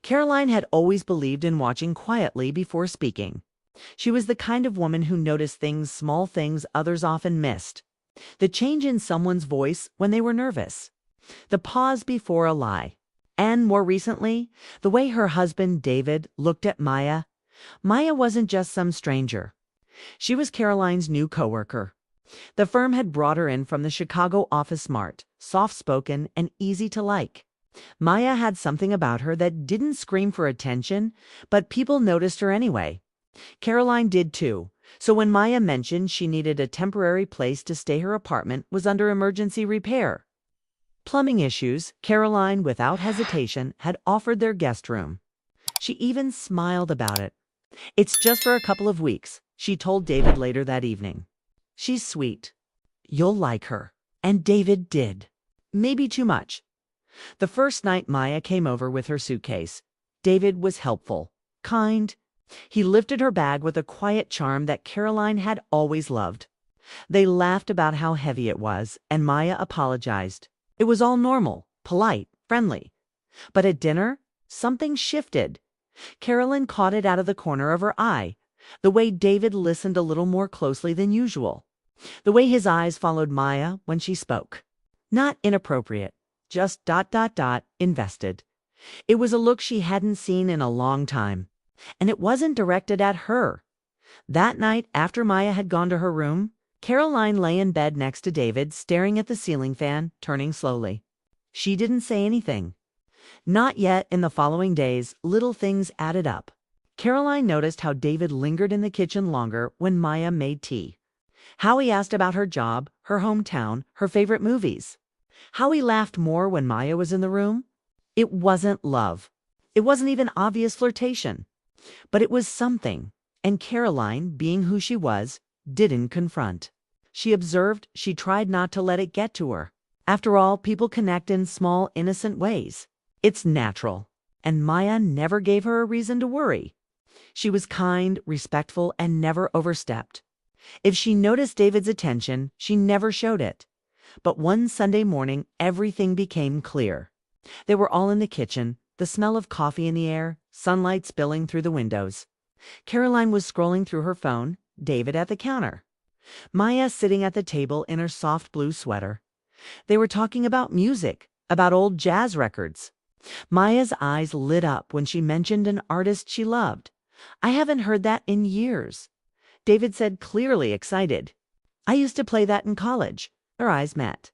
Caroline had always believed in watching quietly before speaking. She was the kind of woman who noticed things, small things others often missed. The change in someone's voice when they were nervous. The pause before a lie. And more recently, the way her husband David looked at Maya. Maya wasn't just some stranger. She was Caroline's new coworker. The firm had brought her in from the Chicago office, smart, soft-spoken, and easy to like. Maya had something about her that didn't scream for attention, but people noticed her anyway. Caroline did too, so when Maya mentioned she needed a temporary place to stay, her apartment was under emergency repair. Plumbing issues, Caroline, without hesitation, had offered their guest room. She even smiled about it. "It's just for a couple of weeks," she told David later that evening. "She's sweet. You'll like her." And David did. Maybe too much. The first night Maya came over with her suitcase, David was helpful, kind. He lifted her bag with a quiet charm that Caroline had always loved. They laughed about how heavy it was, and Maya apologized. It was all normal, polite, friendly. But at dinner, something shifted. Caroline caught it out of the corner of her eye, the way David listened a little more closely than usual. The way his eyes followed Maya when she spoke. Not inappropriate, just ... invested. It was a look she hadn't seen in a long time. And it wasn't directed at her. That night, after Maya had gone to her room, Caroline lay in bed next to David, staring at the ceiling fan, turning slowly. She didn't say anything. Not yet. In the following days, little things added up. Caroline noticed how David lingered in the kitchen longer when Maya made tea. How he asked about her job, her hometown, her favorite movies. How he laughed more when Maya was in the room. It wasn't love. It wasn't even obvious flirtation. But it was something, and Caroline, being who she was, didn't confront. She observed, she tried not to let it get to her. After all, people connect in small, innocent ways. It's natural, and Maya never gave her a reason to worry. She was kind, respectful, and never overstepped. If she noticed David's attention, she never showed it. But one Sunday morning, everything became clear. They were all in the kitchen, the smell of coffee in the air, sunlight spilling through the windows. Caroline was scrolling through her phone, David at the counter. Maya sitting at the table in her soft blue sweater. They were talking about music, about old jazz records. Maya's eyes lit up when she mentioned an artist she loved. "I haven't heard that in years," David said, clearly excited. "I used to play that in college." Their eyes met,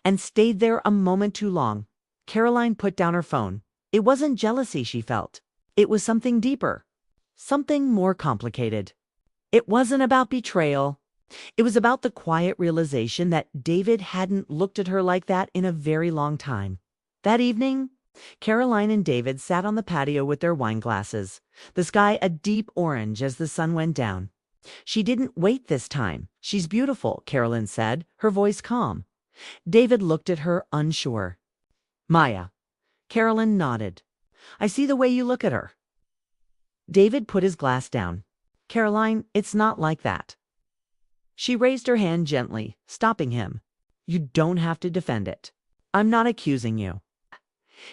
and stayed there a moment too long. Caroline put down her phone. It wasn't jealousy she felt. It was something deeper, something more complicated. It wasn't about betrayal. It was about the quiet realization that David hadn't looked at her like that in a very long time. That evening, Caroline and David sat on the patio with their wine glasses, the sky a deep orange as the sun went down. "She didn't wait this time. She's beautiful," Caroline said, her voice calm. David looked at her, unsure. "Maya." Caroline nodded. "I see the way you look at her." David put his glass down. "Caroline, it's not like that." She raised her hand gently, stopping him. "You don't have to defend it. I'm not accusing you."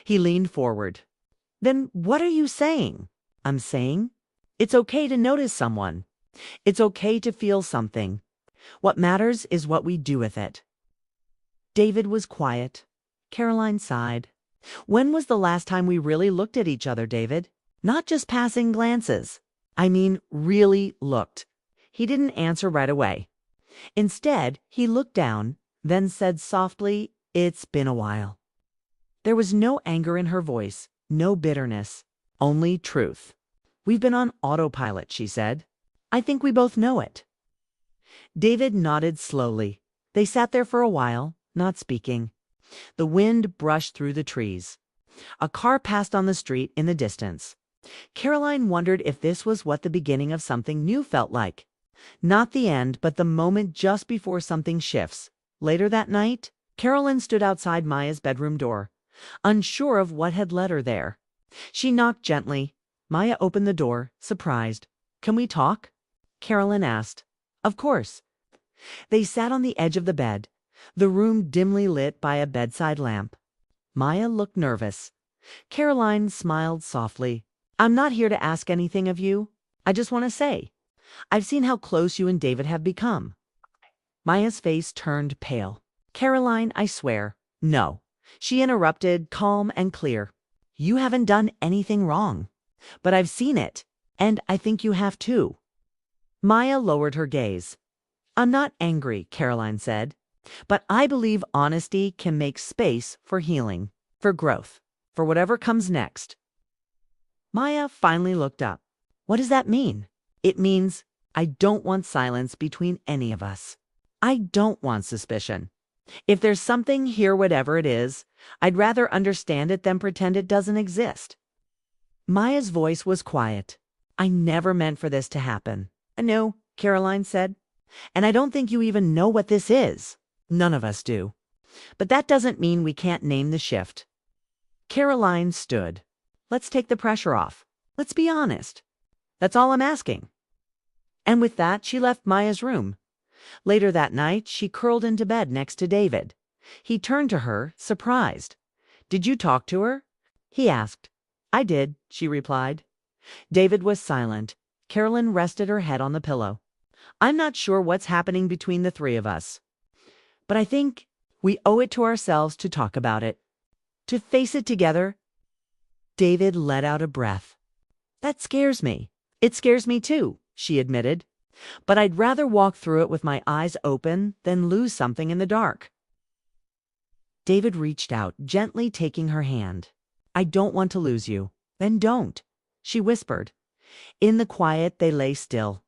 He leaned forward. "Then what are you saying?" "I'm saying it's okay to notice someone. It's okay to feel something. What matters is what we do with it." David was quiet. Caroline sighed. "When was the last time we really looked at each other, David? Not just passing glances. I mean, really looked." He didn't answer right away. Instead, he looked down, then said softly, "It's been a while." There was no anger in her voice, no bitterness, only truth. "We've been on autopilot," she said. "I think we both know it." David nodded slowly. They sat there for a while, not speaking. The wind brushed through the trees. A car passed on the street in the distance. Caroline wondered if this was what the beginning of something new felt like. Not the end, but the moment just before something shifts. Later that night, Caroline stood outside Maya's bedroom door, unsure of what had led her there. She knocked gently. Maya opened the door, surprised. "Can we talk?" Caroline asked. "Of course." They sat on the edge of the bed, the room dimly lit by a bedside lamp. Maya looked nervous. Caroline smiled softly. I'm not here to ask anything of you. I just want to say, I've seen how close you and David have become. Maya's face turned pale. Caroline, I swear. No. She interrupted, calm and clear. You haven't done anything wrong. But I've seen it, and I think you have too. Maya lowered her gaze. I'm not angry, Caroline said, but I believe honesty can make space for healing, for growth, for whatever comes next. Maya finally looked up. What does that mean? It means I don't want silence between any of us. I don't want suspicion. If there's something here, whatever it is, I'd rather understand it than pretend it doesn't exist. Maya's voice was quiet. I never meant for this to happen. No, Caroline said. And I don't think you even know what this is. None of us do. But that doesn't mean we can't name the shift. Caroline stood. Let's take the pressure off. Let's be honest. That's all I'm asking. And with that, she left Maya's room. Later that night, she curled into bed next to David. He turned to her, surprised. Did you talk to her? He asked. I did, she replied. David was silent. Caroline rested her head on the pillow. I'm not sure what's happening between the three of us. But I think we owe it to ourselves to talk about it. To face it together. David let out a breath. That scares me. It scares me too, she admitted. But I'd rather walk through it with my eyes open than lose something in the dark. David reached out, gently taking her hand. I don't want to lose you. Then don't, she whispered. In the quiet, they lay still.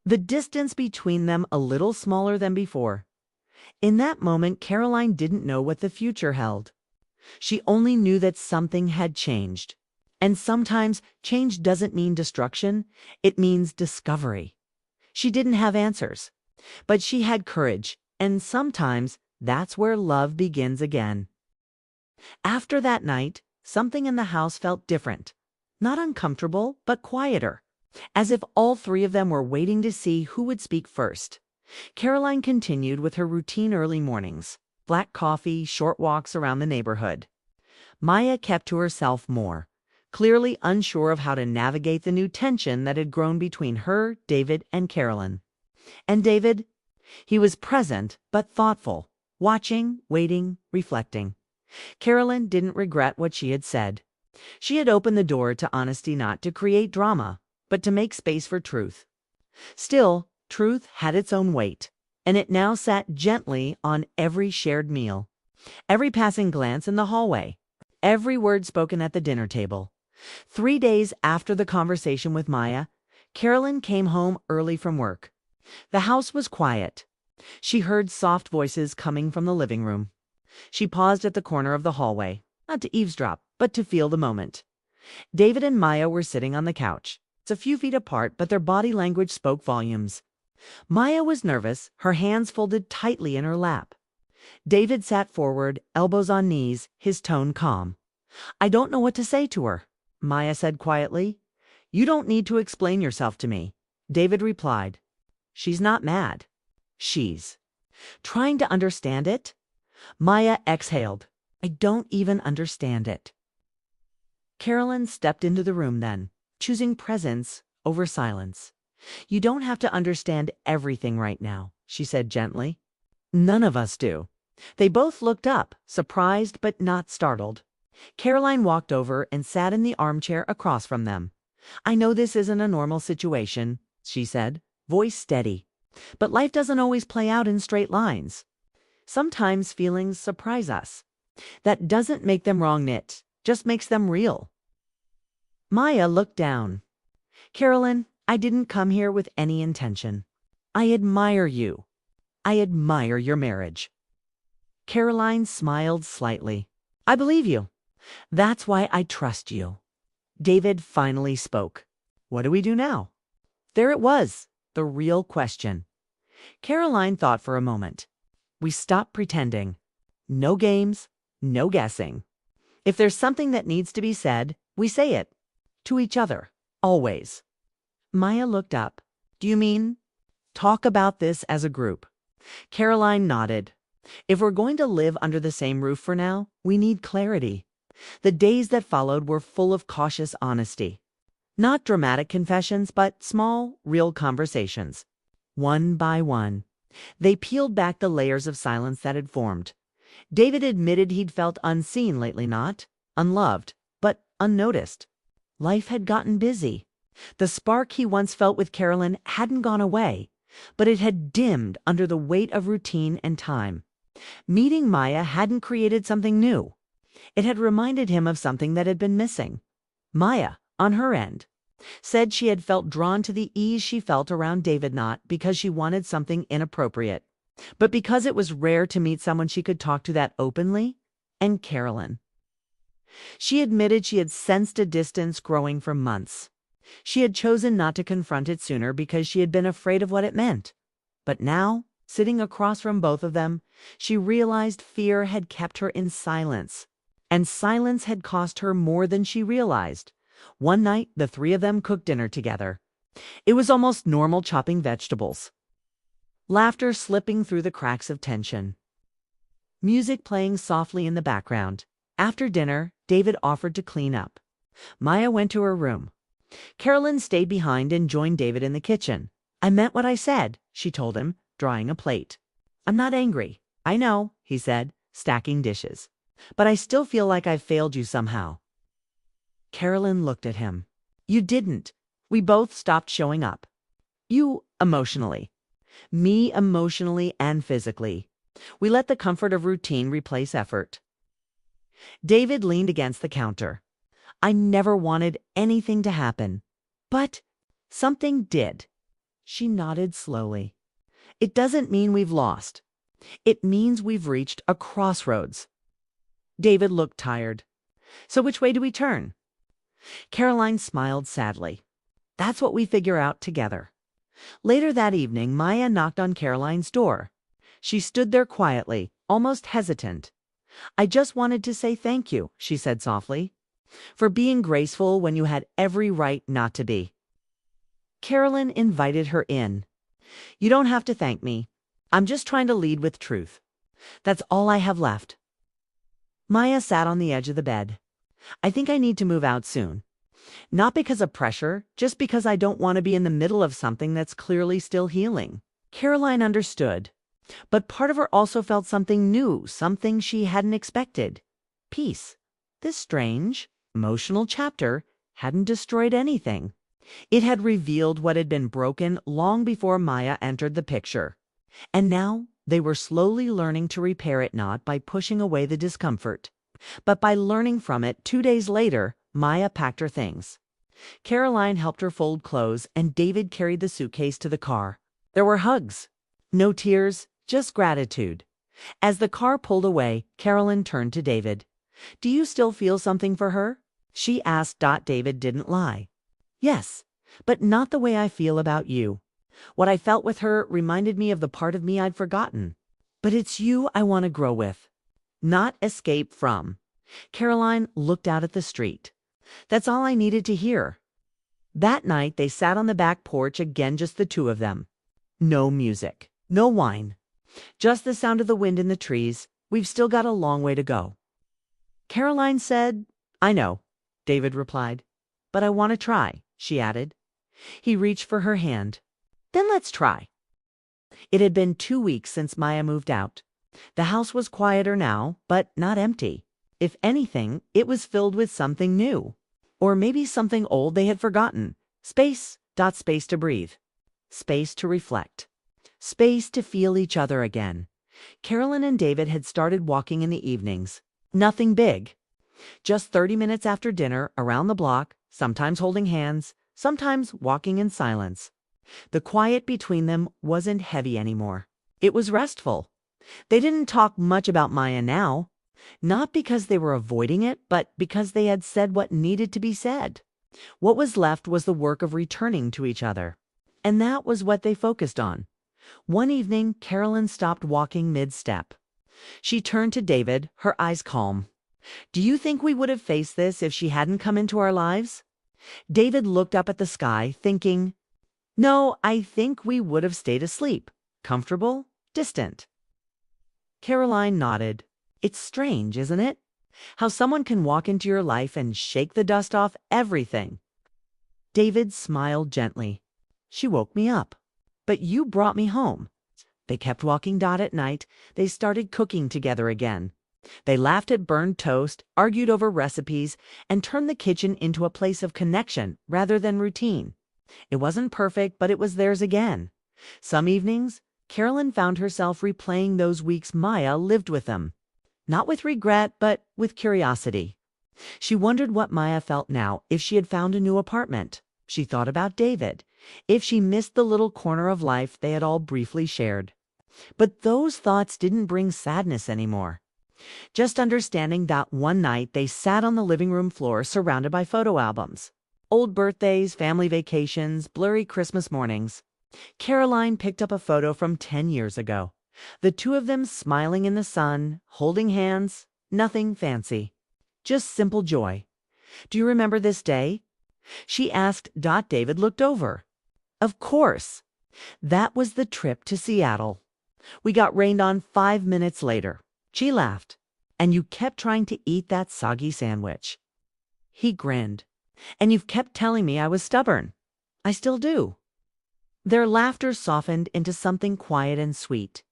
The distance between them a little smaller than before. In that moment, Caroline didn't know what the future held. She only knew that something had changed. And sometimes change doesn't mean destruction, it means discovery. She didn't have answers, but she had courage, and sometimes that's where love begins again. After that night, something in the house felt different. Not uncomfortable, but quieter, as if all three of them were waiting to see who would speak first. Caroline continued with her routine early mornings, black coffee, short walks around the neighborhood. Maya kept to herself more, clearly unsure of how to navigate the new tension that had grown between her, David, and Caroline. And David? He was present, but thoughtful, watching, waiting, reflecting. Caroline didn't regret what she had said. She had opened the door to honesty, not to create drama, but to make space for truth. Still, truth had its own weight, and it now sat gently on every shared meal, every passing glance in the hallway, every word spoken at the dinner table. 3 days after the conversation with Maya, Caroline came home early from work. The house was quiet. She heard soft voices coming from the living room. She paused at the corner of the hallway, not to eavesdrop, but to feel the moment. David and Maya were sitting on the couch. It's a few feet apart, but their body language spoke volumes. Maya was nervous, her hands folded tightly in her lap. David sat forward, elbows on knees, his tone calm. I don't know what to say to her, Maya said quietly. You don't need to explain yourself to me, David replied. She's not mad. She's trying to understand it. Maya exhaled. I don't even understand it. Caroline stepped into the room then, choosing presence over silence. You don't have to understand everything right now, she said gently. None of us do. They both looked up, surprised but not startled. Caroline walked over and sat in the armchair across from them. I know this isn't a normal situation, she said, voice steady. But life doesn't always play out in straight lines. Sometimes feelings surprise us. That doesn't make them wrong, it just makes them real. Maya looked down. Caroline, I didn't come here with any intention. I admire you. I admire your marriage. Caroline smiled slightly. I believe you. That's why I trust you. David finally spoke. What do we do now? There it was, the real question. Caroline thought for a moment. We stop pretending. No games, no guessing. If there's something that needs to be said, we say it. To each other, always. Maya looked up. Do you mean talk about this as a group? Caroline nodded. If we're going to live under the same roof for now, we need clarity. The days that followed were full of cautious honesty. Not dramatic confessions, but small, real conversations. One by one, they peeled back the layers of silence that had formed. David admitted he'd felt unseen lately, not unloved, but unnoticed. Life had gotten busy. The spark he once felt with Carolyn hadn't gone away, but it had dimmed under the weight of routine and time. Meeting Maya hadn't created something new. It had reminded him of something that had been missing. Maya, on her end, said she had felt drawn to the ease she felt around David not because she wanted something inappropriate, but because it was rare to meet someone she could talk to that openly, and Carolyn. She admitted she had sensed a distance growing for months. She had chosen not to confront it sooner because she had been afraid of what it meant. But now, sitting across from both of them, she realized fear had kept her in silence. And silence had cost her more than she realized. One night, the three of them cooked dinner together. It was almost normal chopping vegetables. Laughter slipping through the cracks of tension. Music playing softly in the background. After dinner, David offered to clean up. Maya went to her room. Carolyn stayed behind and joined David in the kitchen. "I meant what I said," she told him, drying a plate. "I'm not angry." "I know," he said, stacking dishes. "But I still feel like I've failed you somehow." Carolyn looked at him. "You didn't. We both stopped showing up. You emotionally. Me emotionally and physically. We let the comfort of routine replace effort." David leaned against the counter. "I never wanted anything to happen. But something did." She nodded slowly. "It doesn't mean we've lost. It means we've reached a crossroads." David looked tired. "So which way do we turn?" Caroline smiled sadly. "That's what we figure out together." Later that evening, Maya knocked on Caroline's door. She stood there quietly, almost hesitant. "I just wanted to say thank you," she said softly, "for being graceful when you had every right not to be." Carolyn invited her in. "You don't have to thank me. I'm just trying to lead with truth. That's all I have left." Maya sat on the edge of the bed. "I think I need to move out soon. Not because of pressure, just because I don't want to be in the middle of something that's clearly still healing." Caroline understood. But part of her also felt something new, something she hadn't expected. Peace. This strange, emotional chapter hadn't destroyed anything. It had revealed what had been broken long before Maya entered the picture. And now they were slowly learning to repair it, not by pushing away the discomfort, but by learning from it. 2 days later, Maya packed her things. Caroline helped her fold clothes, and David carried the suitcase to the car. There were hugs. No tears, just gratitude. As the car pulled away, Carolyn turned to David. "Do you still feel something for her?" she asked. David didn't lie. "Yes, but not the way I feel about you. What I felt with her reminded me of the part of me I'd forgotten. But it's you I want to grow with, not escape from." Caroline looked out at the street. "That's all I needed to hear." That night they sat on the back porch again, just the two of them. No music, no wine, just the sound of the wind in the trees. "We've still got a long way to go." Caroline said, "I know," David replied. "But I want to try," she added. He reached for her hand. "Then let's try." It had been 2 weeks since Maya moved out. The house was quieter now, but not empty. If anything, it was filled with something new. Or maybe something old they had forgotten. Space. Space to breathe. Space to reflect. Space to feel each other again. Carolyn and David had started walking in the evenings. Nothing big. Just 30 minutes after dinner, around the block, sometimes holding hands, sometimes walking in silence. The quiet between them wasn't heavy anymore. It was restful. They didn't talk much about Maya now. Not because they were avoiding it, but because they had said what needed to be said. What was left was the work of returning to each other. And that was what they focused on. One evening, Carolyn stopped walking mid-step. She turned to David, her eyes calm. "Do you think we would have faced this if she hadn't come into our lives?" David looked up at the sky, thinking, "No, I think we would have stayed asleep. Comfortable, distant." Caroline nodded. "It's strange, isn't it? How someone can walk into your life and shake the dust off everything. David smiled gently. She woke me up. But you brought me home. They kept walking. At night, they started cooking together again. They laughed at burned toast, argued over recipes, and turned the kitchen into a place of connection rather than routine. It wasn't perfect, but it was theirs again. Some evenings, Carolyn found herself replaying those weeks Maya lived with them. Not with regret, but with curiosity. She wondered what Maya felt now if she had found a new apartment. She thought about David, if she missed the little corner of life they had all briefly shared. But those thoughts didn't bring sadness anymore. Just understanding that one night they sat on the living room floor surrounded by photo albums. Old birthdays, family vacations, blurry Christmas mornings. Caroline picked up a photo from 10 years ago. The two of them smiling in the sun, holding hands, nothing fancy. Just simple joy. Do you remember this day? She asked. David looked over. Of course. That was the trip to Seattle. We got rained on 5 minutes later. She laughed. And you kept trying to eat that soggy sandwich. He grinned. And you've kept telling me I was stubborn. I still do. Their laughter softened into something quiet and sweet.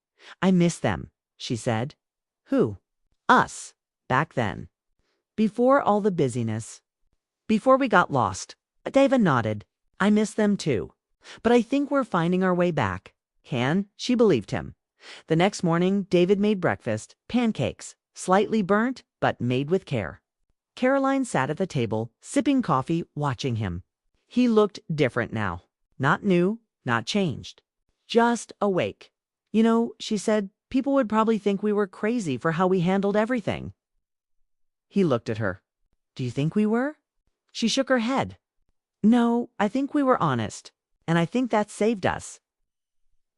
I miss them, she said. Who? Us. Back then. Before all the busyness. Before we got lost. David nodded. I miss them too. But I think we're finding our way back. She believed him. The next morning, David made breakfast, pancakes, slightly burnt, but made with care. Caroline sat at the table, sipping coffee, watching him. He looked different now. Not new, not changed. Just awake. You know, she said, people would probably think we were crazy for how we handled everything. He looked at her. Do you think we were? She shook her head. No, I think we were honest. And I think that saved us.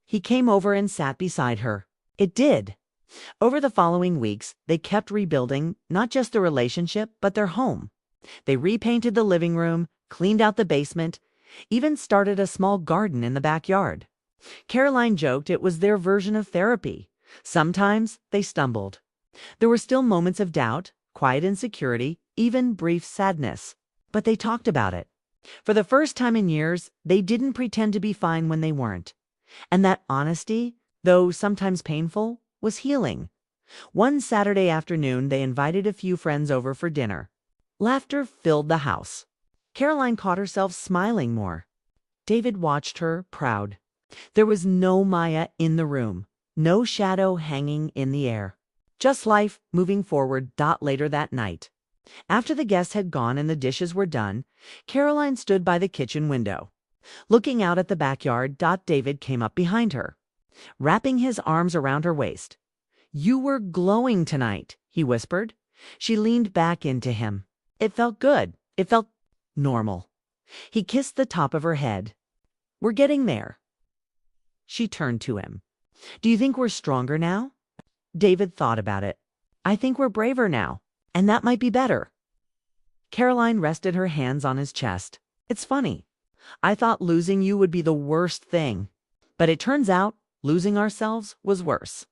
He came over and sat beside her. It did. Over the following weeks, they kept rebuilding not just the relationship, but their home. They repainted the living room, cleaned out the basement, even started a small garden in the backyard. Caroline joked it was their version of therapy. Sometimes they stumbled. There were still moments of doubt, quiet insecurity, even brief sadness. But they talked about it. For the first time in years, they didn't pretend to be fine when they weren't. And that honesty, though sometimes painful, was healing. One Saturday afternoon, they invited a few friends over for dinner. Laughter filled the house. Caroline caught herself smiling more. David watched her, proud. There was no Maya in the room, no shadow hanging in the air. Just life moving forward. Later that night. After the guests had gone and the dishes were done, Caroline stood by the kitchen window. Looking out at the backyard, David came up behind her, wrapping his arms around her waist. You were glowing tonight, he whispered. She leaned back into him. It felt good. It felt normal. He kissed the top of her head. We're getting there. She turned to him. Do you think we're stronger now? David thought about it. I think we're braver now, and that might be better. Caroline rested her hands on his chest. It's funny. I thought losing you would be the worst thing, but it turns out losing ourselves was worse.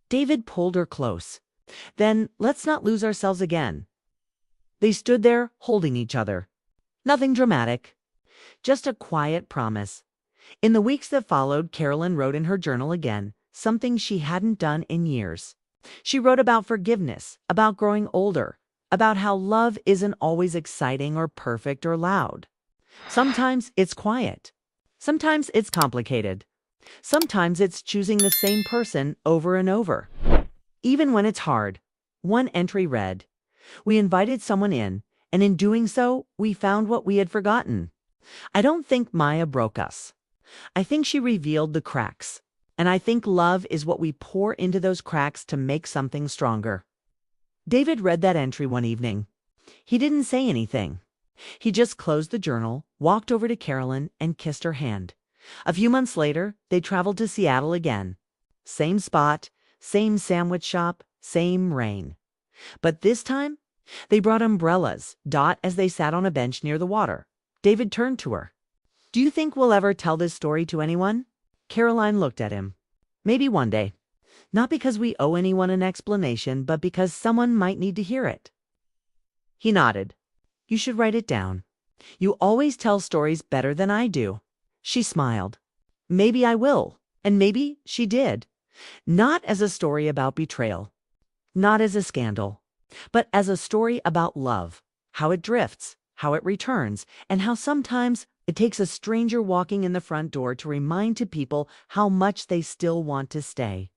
David pulled her close. Then let's not lose ourselves again. They stood there holding each other. Nothing dramatic, just a quiet promise. In the weeks that followed, Carolyn wrote in her journal again, something she hadn't done in years. She wrote about forgiveness, about growing older, about how love isn't always exciting or perfect or loud. Sometimes it's quiet. Sometimes it's complicated. Sometimes it's choosing the same person over and over. Even when it's hard. One entry read, we invited someone in, and in doing so, we found what we had forgotten. I don't think Maya broke us. I think she revealed the cracks. And I think love is what we pour into those cracks to make something stronger. David read that entry one evening. He didn't say anything. He just closed the journal, walked over to Carolyn, and kissed her hand. A few months later, they traveled to Seattle again. Same spot, same sandwich shop, same rain. But this time, they brought umbrellas. As they sat on a bench near the water. David turned to her. Do you think we'll ever tell this story to anyone? Caroline looked at him. Maybe one day. Not because we owe anyone an explanation, but because someone might need to hear it. He nodded. You should write it down. You always tell stories better than I do. She smiled. Maybe I will. And maybe she did. Not as a story about betrayal. Not as a scandal. But as a story about love. How it drifts, how it returns, and how sometimes it takes a stranger walking in the front door to remind to people how much they still want to stay.